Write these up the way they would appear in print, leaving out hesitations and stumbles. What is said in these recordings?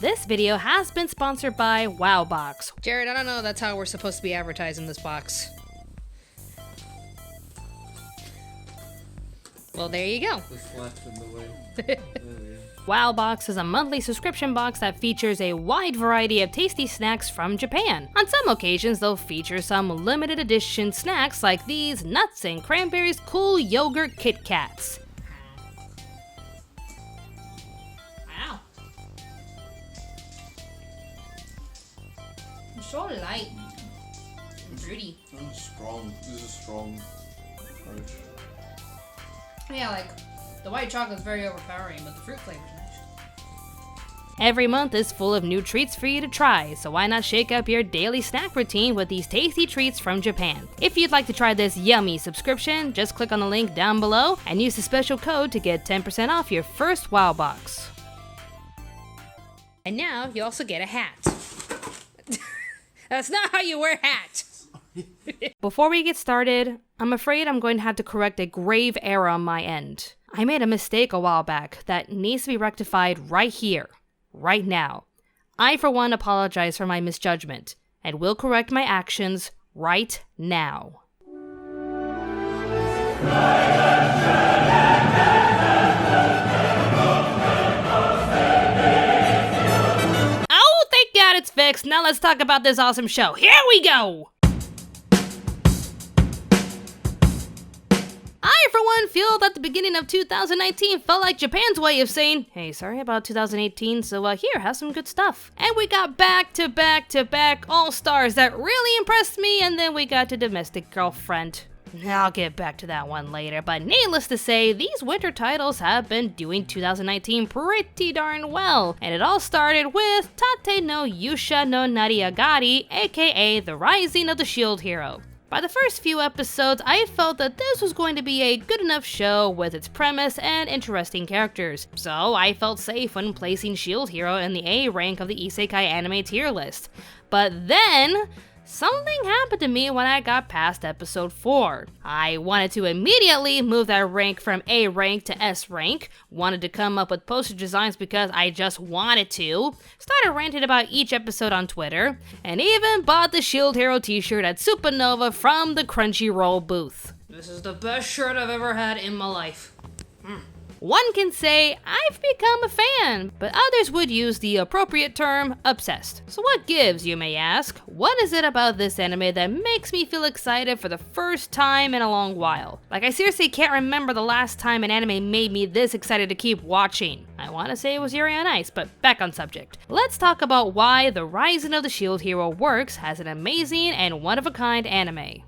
This video has been sponsored by WowBox. Jared, I don't know that's how we're supposed to be advertising this box. Well, there you go. The slap's in the way. WowBox is a monthly subscription box that features a wide variety of tasty snacks from Japan. On some occasions, they'll feature some limited edition snacks like these nuts and cranberries cool yogurt Kit Kats. Wow. It's so light and fruity. This is strong. This is strong. Harsh. Yeah, like, the white chocolate is very overpowering, but the fruit flavor is nice. Every month is full of new treats for you to try, so why not shake up your daily snack routine with these tasty treats from Japan? If you'd like to try this yummy subscription, just click on the link down below and use the special code to get 10% off your first WowBox. And now you also get a hat. That's not how you wear a hat. Before we get started, I'm afraid I'm going to have to correct a grave error on my end. I made a mistake a while back that needs to be rectified right here, right now. I, for one, apologize for my misjudgment, and will correct my actions right now. Oh, thank God it's fixed. Now let's talk about this awesome show. Here we go! I, for one, feel that the beginning of 2019 felt like Japan's way of saying, hey, sorry about 2018, so here, have some good stuff. And we got back-to-back-to-back all-stars that really impressed me, and then we got to Domestic Girlfriend. I'll get back to that one later, but needless to say, these winter titles have been doing 2019 pretty darn well, and it all started with Tate no Yusha no Nariagari, aka The Rising of the Shield Hero. By the first few episodes, I felt that this was going to be a good enough show with its premise and interesting characters, so I felt safe when placing Shield Hero in the A rank of the Isekai anime tier list. But then, something happened to me when I got past episode 4. I wanted to immediately move that rank from A rank to S rank, wanted to come up with poster designs because I just wanted to, started ranting about each episode on Twitter, and even bought the Shield Hero t-shirt at Supernova from the Crunchyroll booth. This is the best shirt I've ever had in my life. One can say I've become a fan, but others would use the appropriate term, obsessed. So what gives, you may ask? What is it about this anime that makes me feel excited for the first time in a long while? Like, I seriously can't remember the last time an anime made me this excited to keep watching. I want to say it was Yuri on Ice, but back on subject. Let's talk about why The Rising of the Shield Hero works as an amazing and one-of-a-kind anime.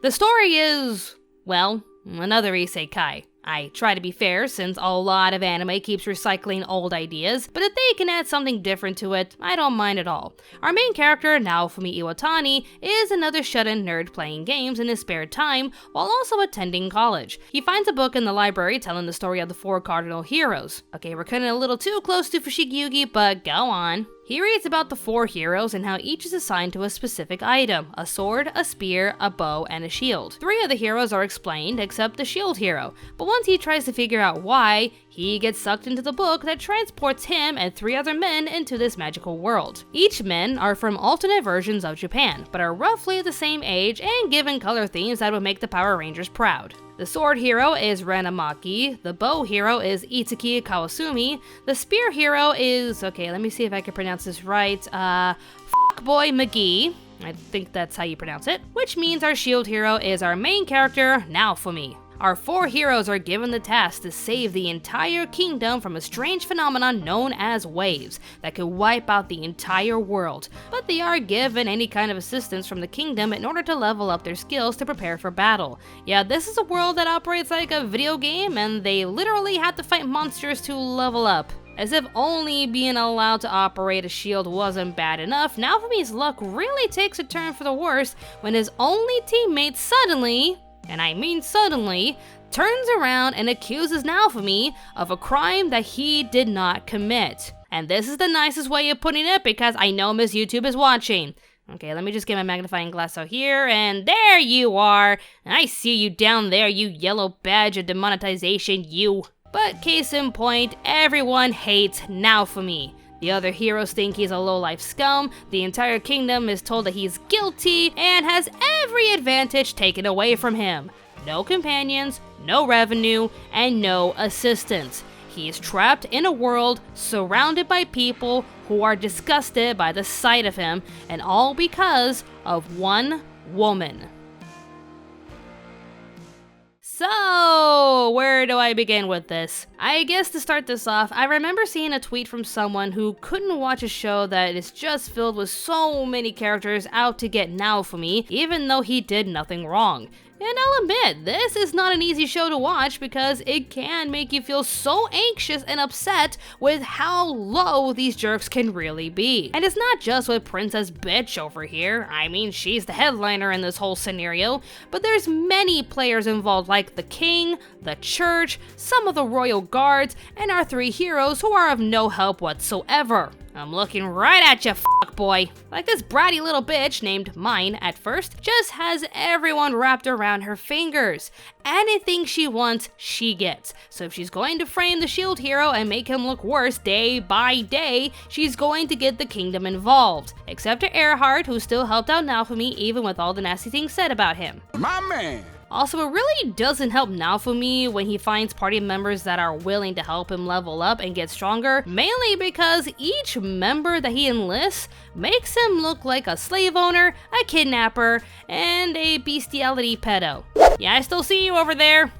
The story is, well, another isekai. I try to be fair since a lot of anime keeps recycling old ideas, but if they can add something different to it, I don't mind at all. Our main character, Naofumi Iwatani, is another Shannen nerd playing games in his spare time while also attending college. He finds a book in the library telling the story of the 4 cardinal heroes. Okay, we're cutting a little too close to Fushigi Yugi, but go on. He reads about the 4 heroes and how each is assigned to a specific item: a sword, a spear, a bow, and a shield. 3 of the heroes are explained except the shield hero, but once he tries to figure out why, he gets sucked into the book that transports him and 3 other men into this magical world. Each men are from alternate versions of Japan, but are roughly the same age and given color themes that would make the Power Rangers proud. The sword hero is Ranamaki, the bow hero is Itsuki Kawasumi, the spear hero is, okay, let me see if I can pronounce this right, Fuckboy McGee, I think that's how you pronounce it, which means our shield hero is our main character, Naofumi. Our 4 heroes are given the task to save the entire kingdom from a strange phenomenon known as waves that could wipe out the entire world, but they are given any kind of assistance from the kingdom in order to level up their skills to prepare for battle. Yeah, this is a world that operates like a video game, and they literally have to fight monsters to level up. As if only being allowed to operate a shield wasn't bad enough, Naofumi's luck really takes a turn for the worse when his only teammate suddenly, and I mean suddenly, turns around and accuses Naofumi of a crime that he did not commit. And this is the nicest way of putting it because I know Miss YouTube is watching. Okay, let me just get my magnifying glass out here, and there you are! I see you down there, you yellow badge of demonetization, you! But case in point, everyone hates Naofumi. The other heroes think he's a low-life scum, the entire kingdom is told that he's guilty, and has every advantage taken away from him. No companions, no revenue, and no assistance. He is trapped in a world surrounded by people who are disgusted by the sight of him, and all because of one woman. So, where do I begin with this? I guess to start this off, I remember seeing a tweet from someone who couldn't watch a show that is just filled with so many characters out to get Naofumi, even though he did nothing wrong. And I'll admit, this is not an easy show to watch because it can make you feel so anxious and upset with how low these jerks can really be. And it's not just with Princess Bitch over here, I mean she's the headliner in this whole scenario, but there's many players involved like the king, the church, some of the royal guards, and our three heroes who are of no help whatsoever. I'm looking right at ya, fuckboy. Like this bratty little bitch named Mine at first just has everyone wrapped around her fingers. Anything she wants, she gets. So if she's going to frame the shield hero and make him look worse day by day, she's going to get the kingdom involved. Except for Earhart, who still helped out Naofumi even with all the nasty things said about him. My man! Also, it really doesn't help Naofumi when he finds party members that are willing to help him level up and get stronger, mainly because each member that he enlists makes him look like a slave owner, a kidnapper, and a bestiality pedo. Yeah, I still see you over there.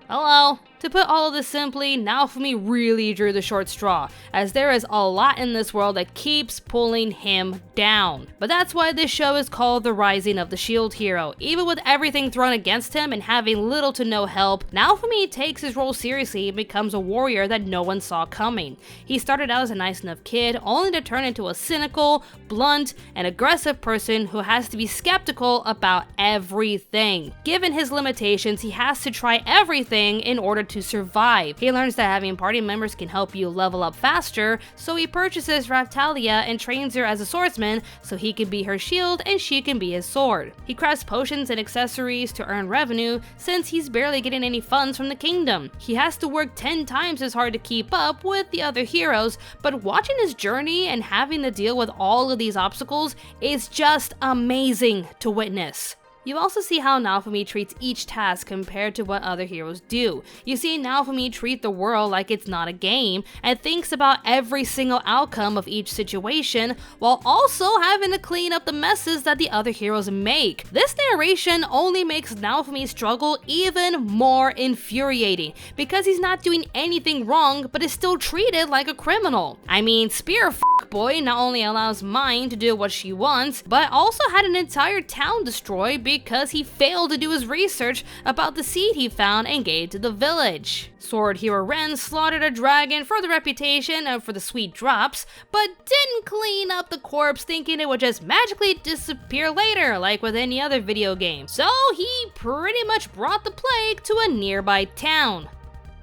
Hello. To put all of this simply, Naofumi really drew the short straw, as there is a lot in this world that keeps pulling him down. But that's why this show is called The Rising of the Shield Hero. Even with everything thrown against him and having little to no help, Naofumi takes his role seriously and becomes a warrior that no one saw coming. He started out as a nice enough kid, only to turn into a cynical, blunt, and aggressive person who has to be skeptical about everything. Given his limitations, he has to try everything in order to survive. He learns that having party members can help you level up faster, so he purchases Raftalia and trains her as a swordsman so he can be her shield and she can be his sword. He crafts potions and accessories to earn revenue since he's barely getting any funds from the kingdom. He has to work 10 times as hard to keep up with the other heroes, but watching his journey and having to deal with all of these obstacles is just amazing to witness. You also see how Naofumi treats each task compared to what other heroes do. You see Naofumi treat the world like it's not a game and thinks about every single outcome of each situation while also having to clean up the messes that the other heroes make. This narration only makes Naofumi's struggle even more infuriating because he's not doing anything wrong but is still treated like a criminal. I mean, Spear Boy not only allows Mine to do what she wants, but also had an entire town destroyed because he failed to do his research about the seed he found and gave to the village. Sword hero Ren slaughtered a dragon for the reputation and for the sweet drops, but didn't clean up the corpse thinking it would just magically disappear later like with any other video game. So he pretty much brought the plague to a nearby town.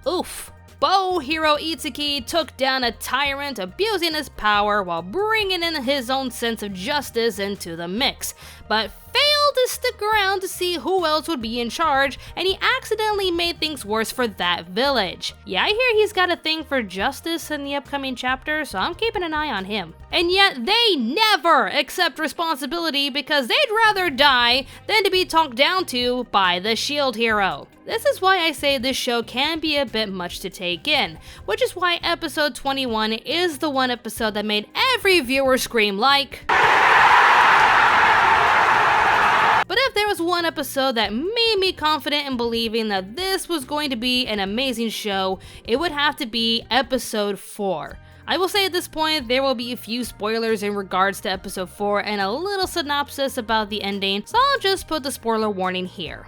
Oof. Bow hero ISEKAI took down a tyrant abusing his power while bringing in his own sense of justice into the mix, but failed to stick around to see who else would be in charge, and he accidentally made things worse for that village. Yeah, I hear he's got a thing for justice in the upcoming chapter, so I'm keeping an eye on him. And yet they never accept responsibility because they'd rather die than to be talked down to by the shield hero. This is why I say this show can be a bit much to take in, which is why episode 21 is the one episode that made every viewer scream like... But if there was one episode that made me confident in believing that this was going to be an amazing show, it would have to be episode 4. I will say at this point, there will be a few spoilers in regards to episode 4 and a little synopsis about the ending, so I'll just put the spoiler warning here.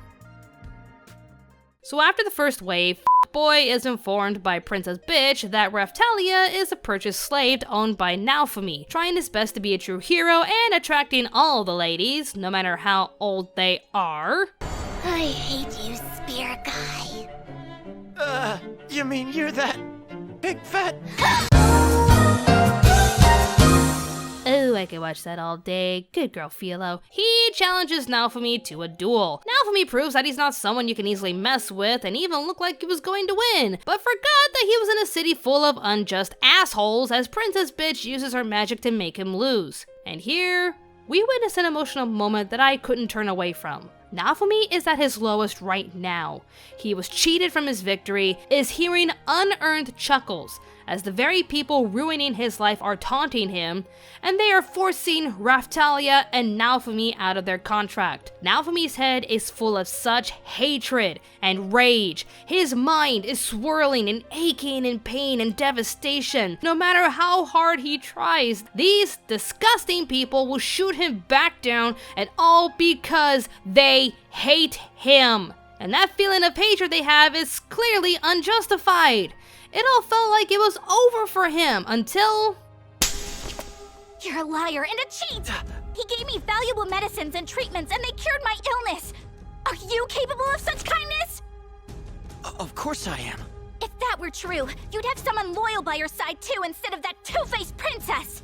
So after the first wave, Boy is informed by Princess Bitch that Raftalia is a purchased slave owned by Naofumi, trying his best to be a true hero and attracting all the ladies, no matter how old they are. I hate you, Spear Guy. You mean you're that big fat... Oh, I could watch that all day. Good girl, Philo. He challenges Naofumi to a duel. Naofumi proves that he's not someone you can easily mess with and even looked like he was going to win, but forgot that he was in a city full of unjust assholes as Princess Bitch uses her magic to make him lose. And here, we witness an emotional moment that I couldn't turn away from. Naofumi is at his lowest right now. He was cheated from his victory, is hearing unearned chuckles as the very people ruining his life are taunting him, and they are forcing Raphtalia and Naofumi out of their contract. Naofumi's head is full of such hatred and rage. His mind is swirling and aching in pain and devastation. No matter how hard he tries, these disgusting people will shoot him back down, and all because they hate him. And that feeling of hatred they have is clearly unjustified. It all felt like it was over for him until... You're a liar and a cheat! He gave me valuable medicines and treatments and they cured my illness! Are you capable of such kindness? Of course I am. If that were true, you'd have someone loyal by your side too instead of that two-faced princess!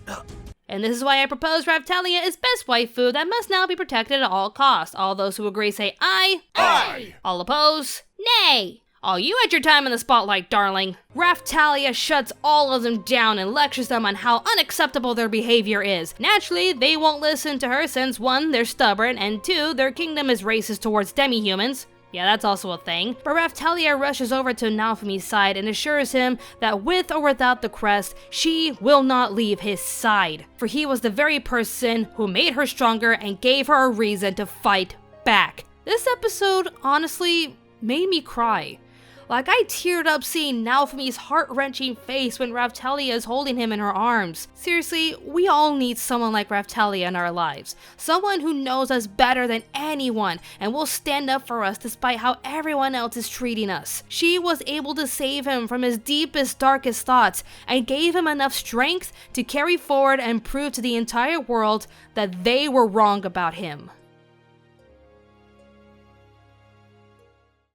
And this is why I propose Raphtalia is best waifu that must now be protected at all costs. All those who agree say aye. Aye! All oppose? Nay! Oh, you had your time in the spotlight, darling. Raphtalia shuts all of them down and lectures them on how unacceptable their behavior is. Naturally, they won't listen to her since 1, they're stubborn, and 2, their kingdom is racist towards demi-humans. Yeah, that's also a thing. But Raphtalia rushes over to Naofumi's side and assures him that with or without the crest, she will not leave his side. For he was the very person who made her stronger and gave her a reason to fight back. This episode, honestly, made me cry. Like, I teared up seeing Naofumi's heart-wrenching face when Raphtalia is holding him in her arms. Seriously, we all need someone like Raphtalia in our lives. Someone who knows us better than anyone and will stand up for us despite how everyone else is treating us. She was able to save him from his deepest, darkest thoughts and gave him enough strength to carry forward and prove to the entire world that they were wrong about him.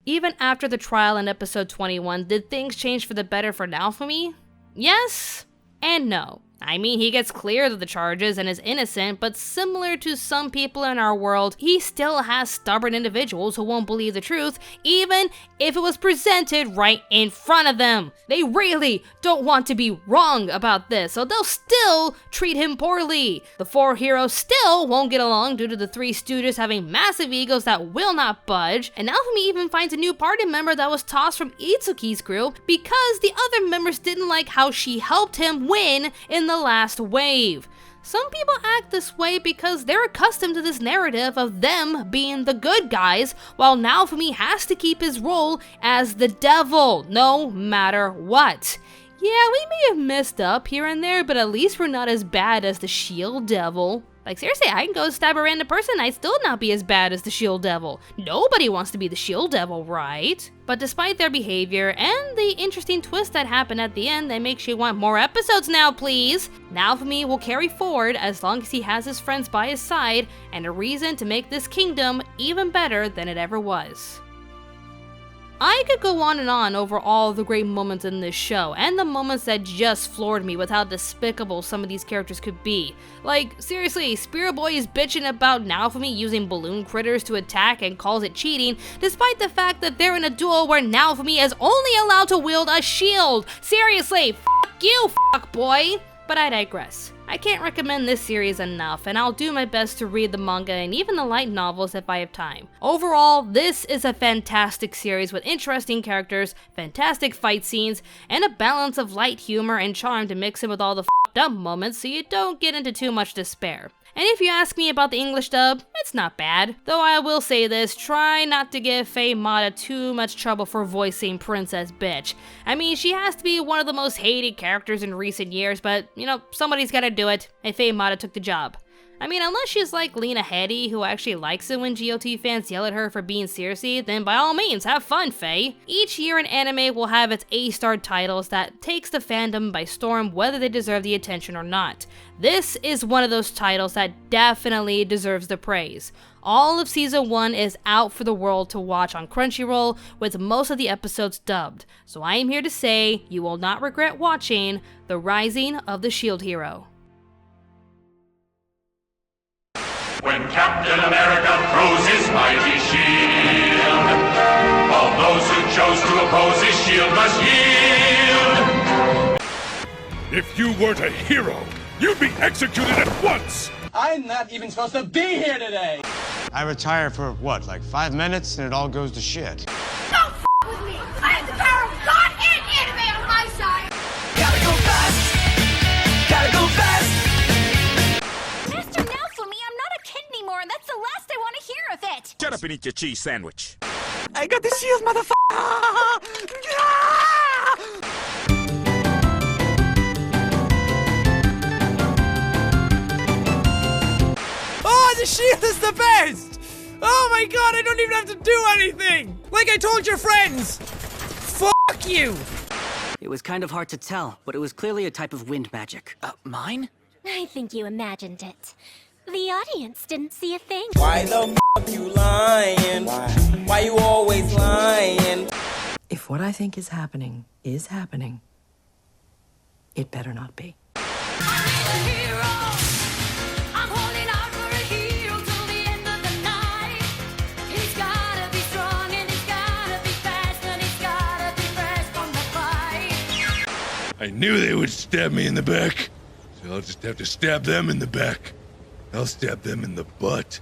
Even after the trial in episode 21, did things change for the better for Naofumi? Yes and no. I mean, he gets cleared of the charges and is innocent, but similar to some people in our world, he still has stubborn individuals who won't believe the truth, even if it was presented right in front of them. They really don't want to be wrong about this, so they'll still treat him poorly. The 4 heroes still won't get along due to the 3 stooges having massive egos that will not budge, and Naofumi even finds a new party member that was tossed from Itsuki's crew because the other members didn't like how she helped him win in the last wave. Some people act this way because they're accustomed to this narrative of them being the good guys, while Naofumi has to keep his role as the devil, no matter what. Yeah, we may have messed up here and there, but at least we're not as bad as the Shield Devil. Like, seriously, I can go stab a random person and I'd still not be as bad as the Shield Devil. Nobody wants to be the Shield Devil, right? But despite their behavior and the interesting twist that happened at the end that makes you want more episodes now, please, Naofumi will carry forward as long as he has his friends by his side and a reason to make this kingdom even better than it ever was. I could go on and on over all the great moments in this show, and the moments that just floored me with how despicable some of these characters could be. Like, seriously, Spirit Boy is bitching about Naofumi using balloon critters to attack and calls it cheating, despite the fact that they're in a duel where Naofumi is only allowed to wield a shield. Seriously, fuck you, fuck boy! But I digress. I can't recommend this series enough, and I'll do my best to read the manga and even the light novels if I have time. Overall, this is a fantastic series with interesting characters, fantastic fight scenes, and a balance of light humor and charm to mix in with all the f***ed up moments so you don't get into too much despair. And if you ask me about the English dub, it's not bad. Though I will say this, try not to give Faye Mata too much trouble for voicing Princess Bitch. I mean, she has to be one of the most hated characters in recent years, but, you know, somebody's gotta do it, and Faye Mata took the job. I mean, unless she's like Lena Headey, who actually likes it when GOT fans yell at her for being Circe, then by all means, have fun, Faye. Each year an anime will have its A-star titles that takes the fandom by storm whether they deserve the attention or not. This is one of those titles that definitely deserves the praise. All of Season 1 is out for the world to watch on Crunchyroll, with most of the episodes dubbed. So I am here to say, you will not regret watching The Rising of the Shield Hero. when Captain America throws his mighty shield. All those who chose to oppose his shield must yield. If you weren't a hero, you'd be executed at once! I'm not even supposed to be here today! I retire for, what, like 5 minutes and it all goes to shit. Don't f with me! I have the power of God and anime on my side! Gotta go fast! Gotta go fast! Master Naofumi, I'm not a kid anymore, and that's the last I want to hear of it! Shut up and eat your cheese sandwich. I got the shield, motherfucker! Oh, the shield is the best! Oh my god, I don't even have to do anything! Like I told your friends! Fuck you! It was kind of hard to tell, but it was clearly a type of wind magic. Mine? I think you imagined it. The audience didn't see a thing. Why the f you lying? Why you always lying? If what I think is happening, it better not be. I knew they would stab me in the back, so I'll just have to stab them in the back. I'll stab them in the butt.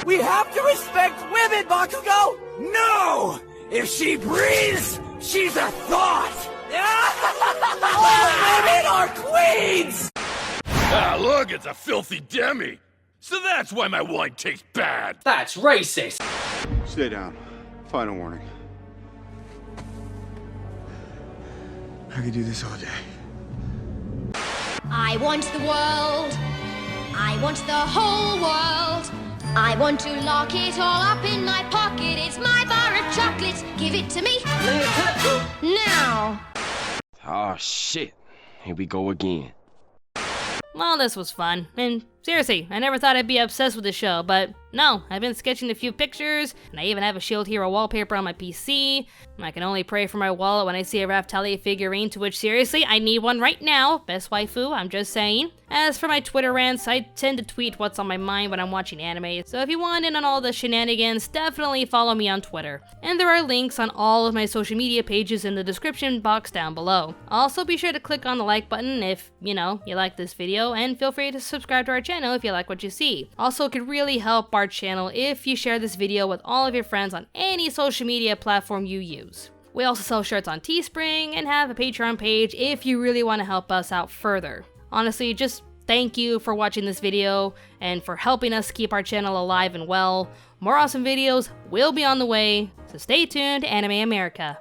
We have to respect women, Bakugo! No! If she breathes, she's a thought! All women are queens! Ah, look, it's a filthy demi! So that's why my wine tastes bad! That's racist! Stay down. Final warning. I could do this all day. I want the world. I want the whole world. I want to lock it all up in my pocket. It's my bar of chocolate. Give it to me. Now. Oh shit. Here we go again. Well, this was fun, and seriously, I never thought I'd be obsessed with the show, but no, I've been sketching a few pictures, and I even have a Shield Hero wallpaper on my PC. I can only pray for my wallet when I see a Raftalia figurine, to which seriously, I need one right now. Best waifu, I'm just saying. As for my Twitter rants, I tend to tweet what's on my mind when I'm watching anime, so if you want in on all the shenanigans, definitely follow me on Twitter. And there are links on all of my social media pages in the description box down below. Also, be sure to click on the like button if, you like this video, and feel free to subscribe to our channel if you like what you see. Also, it could really help our channel if you share this video with all of your friends on any social media platform you use. We also sell shirts on Teespring and have a Patreon page if you really want to help us out further. Honestly, just thank you for watching this video and for helping us keep our channel alive and well. More awesome videos will be on the way, so stay tuned to Anime America.